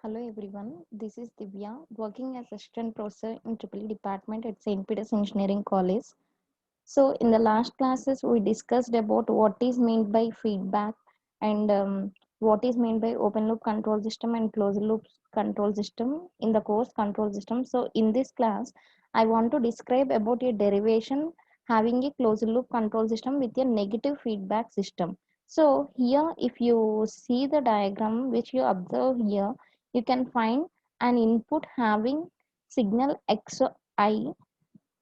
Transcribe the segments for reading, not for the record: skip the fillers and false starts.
Hello everyone, this is Divya, working as assistant professor in EEE department at St. Peter's Engineering College. So in the last classes, we discussed about what is meant by feedback and what is meant by open loop control system and closed loop control system in the course control system. So in this class, I want to describe about a derivation having a closed loop control system with a negative feedback system. So here, if you see the diagram which you observe here, you can find an input having signal xi.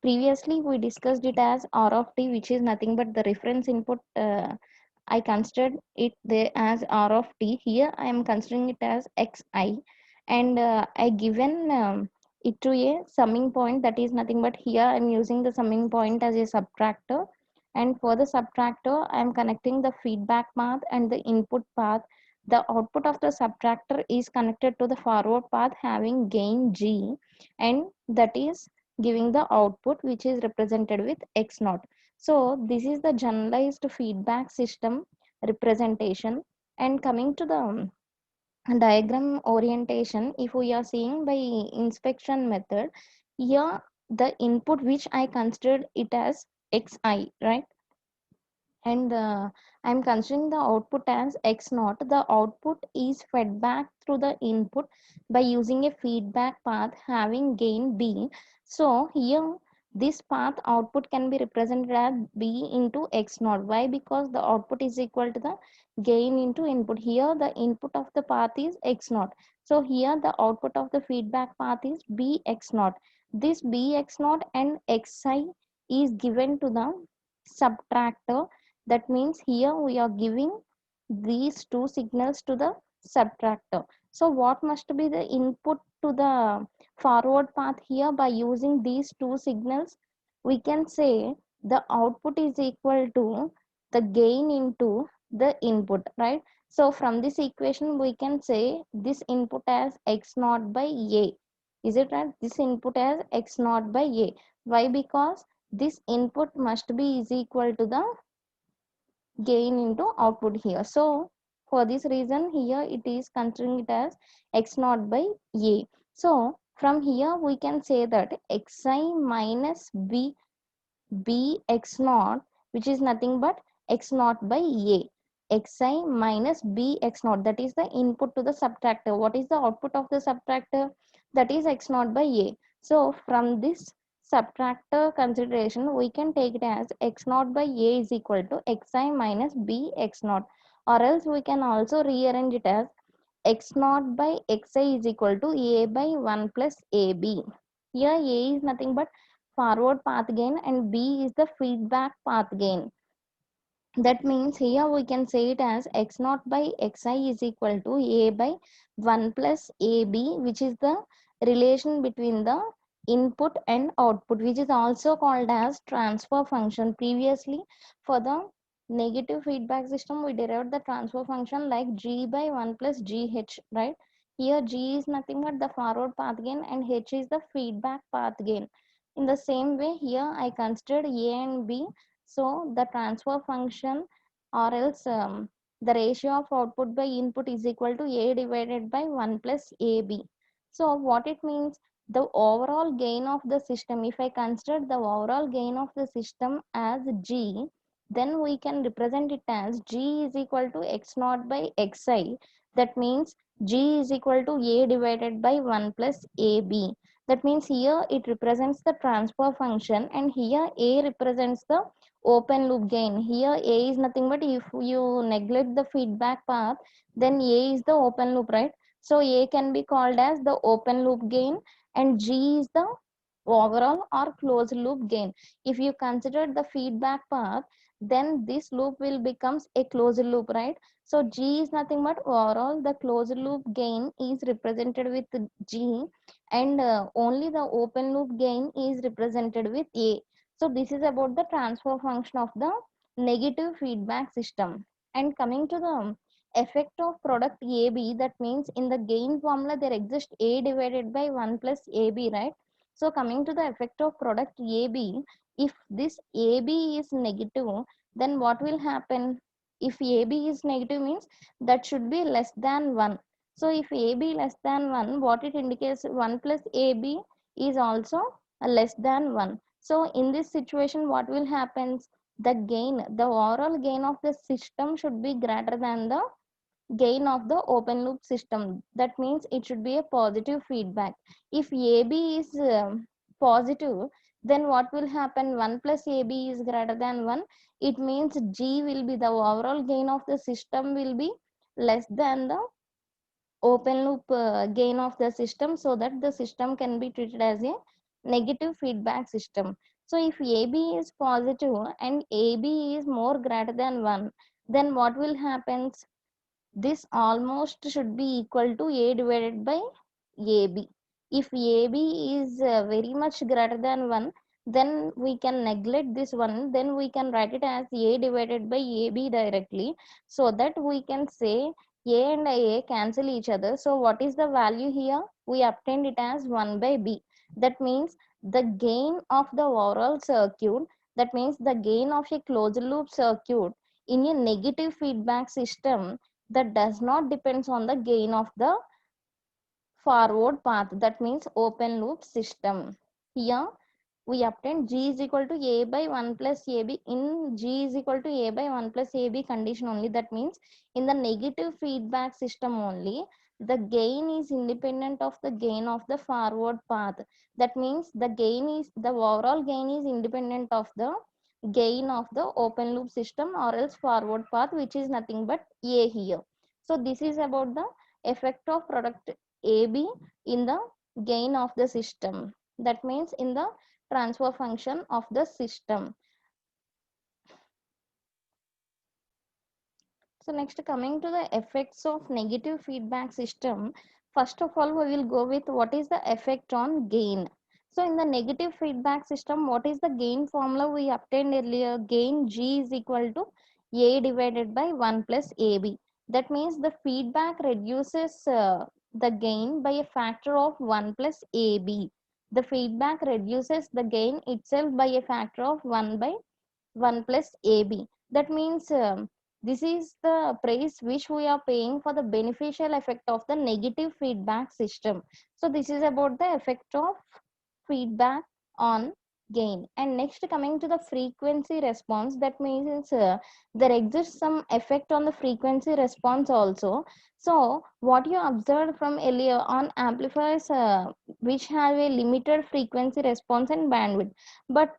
Previously, we discussed it as R of t, which is nothing but the reference input. I considered it there as R of t. Here, I am considering it as xi, and I given it to a summing point that is nothing but here I am using the summing point as a subtractor, and for the subtractor, I am connecting the feedback path and the input path. The output of the subtractor is connected to the forward path having gain g, and that is giving the output which is represented with x naught. So this is the generalized feedback system representation. And coming to the diagram orientation, if we are seeing by inspection method, here the input which I considered it as xi, right? And I'm considering the output as x naught. The output is fed back through the input by using a feedback path having gain b. So here this path output can be represented as b into x naught. Why? Because the output is equal to the gain into input. Here the input of the path is x naught. So here the output of the feedback path is b x naught. This b x naught and xi is given to the subtractor. That means here we are giving these two signals to the subtractor. So what must be the input to the forward path here? By using these two signals, we can say the output is equal to the gain into the input, right? So from this equation, we can say this input as x naught by a. Is it right? This input as x naught by a. Why? Because this input must be is equal to the gain into output here. So for this reason here it is considering it as x naught by a. So from here we can say that xi minus b x naught, which is nothing but x naught by a. Xi minus b x naught, that is the input to the subtractor. What is the output of the subtractor? That is x naught by a. So from this subtractor consideration, we can take it as x naught by a is equal to xi minus b x naught, or else we can also rearrange it as x naught by xi is equal to a by 1 plus ab. Here a is nothing but forward path gain and b is the feedback path gain. That means here we can say it as x naught by xi is equal to a by 1 plus ab, which is the relation between the input and output, which is also called as transfer function. Previously, for the negative feedback system, we derived the transfer function like g by 1 plus gh, right? Here g is nothing but the forward path gain and h is the feedback path gain. In the same way, here I considered a and b, so the transfer function, or else the ratio of output by input is equal to a divided by 1 plus ab. So what it means, the overall gain of the system, if I consider the overall gain of the system as g, then we can represent it as g is equal to x naught by xi. That means g is equal to a divided by 1 plus ab. That means here it represents the transfer function and here a represents the open loop gain. Here a is nothing but, if you neglect the feedback path, then a is the open loop, right? So a can be called as the open loop gain and g is the overall or closed loop gain. If you consider the feedback path, then this loop will becomes a closed loop, right? So g is nothing but overall. The closed loop gain is represented with g, and only the open loop gain is represented with a. So this is about the transfer function of the negative feedback system. And coming to the effect of product AB, that means in the gain formula there exists A divided by 1 plus AB, right? So coming to the effect of product AB, if this AB is negative, then what will happen? If AB is negative means that should be less than 1. So if AB less than 1, what it indicates, 1 plus AB is also less than 1. So in this situation, what will happen? The gain, the overall gain of the system should be greater than the gain of the open loop system. That means it should be a positive feedback. If AB is positive, then what will happen? 1 plus AB is greater than 1. It means G will be, the overall gain of the system will be less than the open loop gain of the system, so that the system can be treated as a negative feedback system. So if AB is positive and AB is more greater than 1, then what will happen? This almost should be equal to A divided by AB. If AB is very much greater than 1, then we can neglect this one. Then we can write it as A divided by AB directly, so that we can say A and A cancel each other. So what is the value here? We obtained it as 1 by B. That means the gain of the overall circuit, that means the gain of a closed loop circuit in a negative feedback system, that does not depends on the gain of the forward path, that means open loop system. Here we obtain G is equal to A by 1 plus AB. In G is equal to A by 1 plus AB condition only, that means in the negative feedback system only, the gain is independent of the gain of the forward path. That means the gain is, the overall gain is independent of the gain of the open loop system or else forward path, which is nothing but A here. So this is about the effect of product AB in the gain of the system. That means in the transfer function of the system. So next, coming to the effects of negative feedback system, first of all we will go with what is the effect on gain. So in the negative feedback system, what is the gain formula we obtained earlier? Gain G is equal to A divided by 1 plus AB. That means the feedback reduces the gain by a factor of 1 plus AB. The feedback reduces the gain itself by a factor of 1 by 1 plus AB. That means this is the price which we are paying for the beneficial effect of the negative feedback system. So this is about the effect of feedback on gain. And next, coming to the frequency response, that means there exists some effect on the frequency response also. So what you observed from earlier on amplifiers which have a limited frequency response and bandwidth, but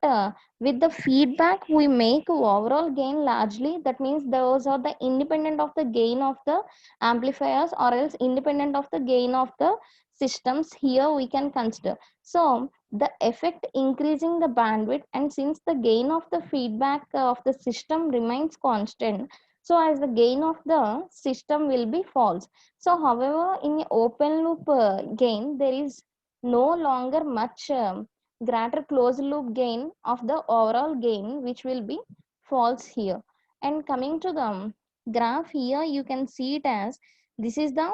with the feedback we make overall gain largely. That means those are the independent of the gain of the amplifiers or else independent of the gain of the systems, here we can consider. So the effect increasing the bandwidth, and since the gain of the feedback of the system remains constant, so as the gain of the system will be false. So however, in a open loop gain, there is no longer much greater closed loop gain of the overall gain, which will be false here. And coming to the graph here, you can see it as this is the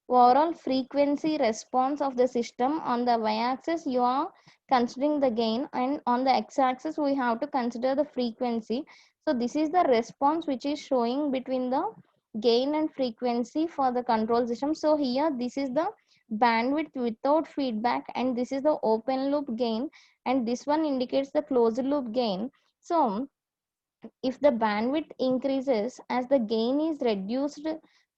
overall frequency response of the system. On the y-axis you are considering the gain, and on the x-axis we have to consider the frequency. So this is the response which is showing between the gain and frequency for the control system. So here this is the bandwidth without feedback, and this is the open loop gain, and this one indicates the closed loop gain. So if the bandwidth increases as the gain is reduced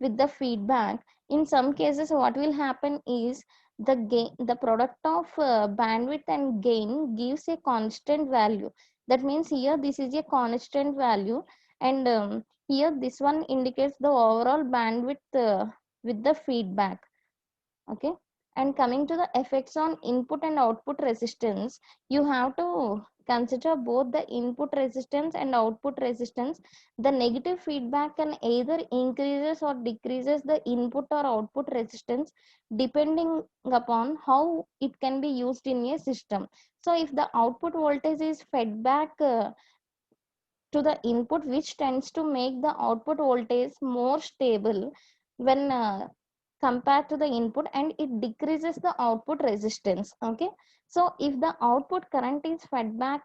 with the feedback, in some cases what will happen is the gain, the product of bandwidth and gain gives a constant value. That means here this is a constant value, and here this one indicates the overall bandwidth with the feedback. Okay. And coming to the effects on input and output resistance, you have to consider both the input resistance and output resistance. The negative feedback can either increases or decreases the input or output resistance depending upon how it can be used in a system. So if the output voltage is fed back to the input, which tends to make the output voltage more stable when compared to the input, and it decreases the output resistance. Okay. So if the output current is fed back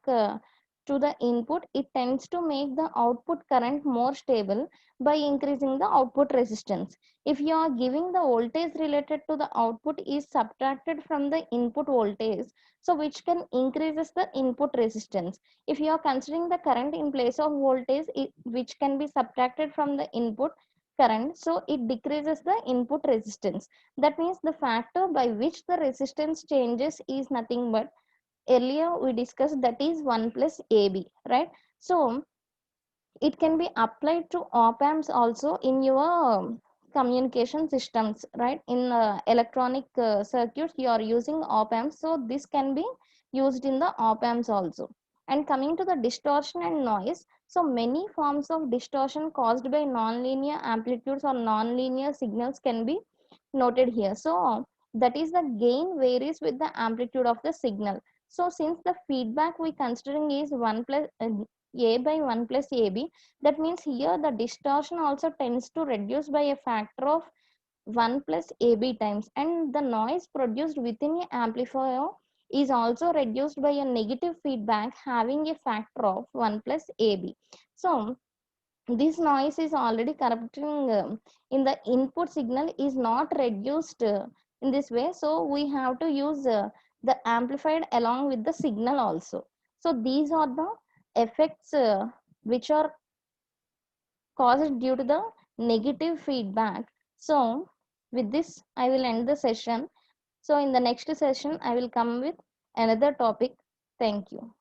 to the input, it tends to make the output current more stable by increasing the output resistance. If you are giving the voltage related to the output is subtracted from the input voltage, so which can increases the input resistance. If you are considering the current in place of voltage, which can be subtracted from the input current, so it decreases the input resistance. That means the factor by which the resistance changes is nothing but earlier we discussed, that is 1 plus AB, right? So it can be applied to op amps also in your communication systems, right? In electronic circuits you are using op amps, so this can be used in the op amps also. And coming to the distortion and noise, so many forms of distortion caused by nonlinear amplitudes or nonlinear signals can be noted here. So that is the gain varies with the amplitude of the signal. So since the feedback we considering is 1 plus a by 1 plus ab, that means here the distortion also tends to reduce by a factor of 1 plus ab times, and the noise produced within a amplifier is also reduced by a negative feedback having a factor of 1 plus ab. So this noise is already corrupting in the input signal is not reduced in this way, so we have to use the amplified along with the signal also. So these are the effects which are caused due to the negative feedback. So with this I will end the session. So in the next session I will come with another topic. Thank you.